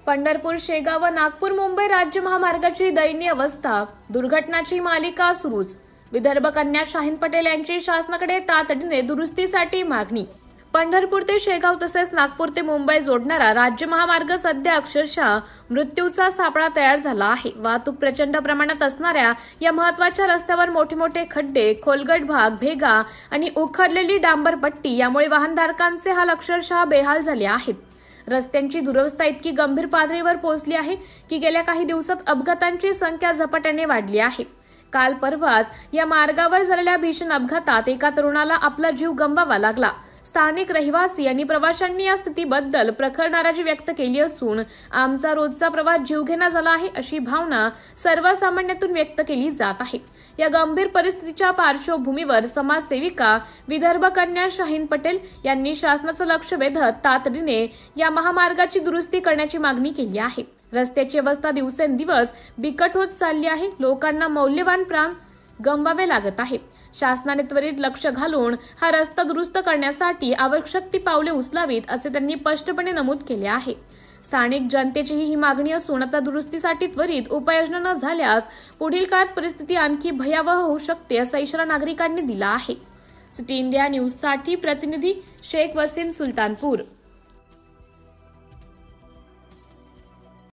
पंढरपूर, शेगाव व नागपूर मुंबई राज्य महामार्गाची दयनीय अवस्था, दुर्घटनाची मालिका सुरूच। विदर्भ कन्या शाहीन पटेल यांची शासनाकडे तातडीने दुरुस्तीसाठी मागणी। पंढरपूर ते शेगाव तसेच नागपूर ते मुंबई जोडणारा राज्य महामार्ग सध्या अक्षरशः मृत्यूचा सापळा तयार झाला आहे। वाहतूक प्रचंड प्रमाणात असणाऱ्या या महत्त्वाच्या रस्त्यावर मोठे मोठे खड्डे, खोलगट भाग, भेगा आणि उखडलेली डांबरपट्टी यामुळे वाहनधारकांचे हाल अक्षरशः बेहाल झाले आहेत। रस्त्यांची दुरवस्था इतकी गंभीर पातळीवर पोहोचली आहे की गेल्या काही दिवसात अपघातांची संख्या झपाट्याने वाढली आहे। काल परवाच या मार्गावर झालेल्या भीषण अपघातात एका तरुणाला आपला जीव गमवावा लागला। स्थानिक रहिवासी आणि प्रवाशांनी या स्थितीबद्दल प्रखर नाराजी व्यक्त केली असून आमचा रोजचा प्रवास जीवघेणा झाला आहे अशी भावना सर्वसामान्यातून व्यक्त केली जात आहे। या गंभीर परिस्थितीच्या पार्श्वभूमीवर समाजसेविका विदर्भ कन्या शाहीन पटेल यांनी शासनाचं लक्ष वेधत तातडीने या महामार्गाची दुरुस्ती करण्याची मागणी केली आहे। रस्त्याची अवस्था दिवसेंदिवस बिकट होत चालली आहे। लोकांना मौल्यवान प्राण गमवावे लागत आहे। शासनाने त्वरित लक्ष घालून हा रस्ता दुरुस्त करण्यासाठी आवश्यक ती पावले उचलावीत असे त्यांनी स्पष्टपणे नमूद केले आहे। स्थानिक जनतेची ही मागणी असून आता दुरुस्तीसाठी त्वरित उपाययोजना न झाल्यास पुढील काळात परिस्थिती आणखी भयावह होऊ शकते असा इशारा नागरिकांनी दिला आहे। सिटी इंडिया न्यूज साठी प्रतिनिधी शेख वसीम, सुलतानपूर।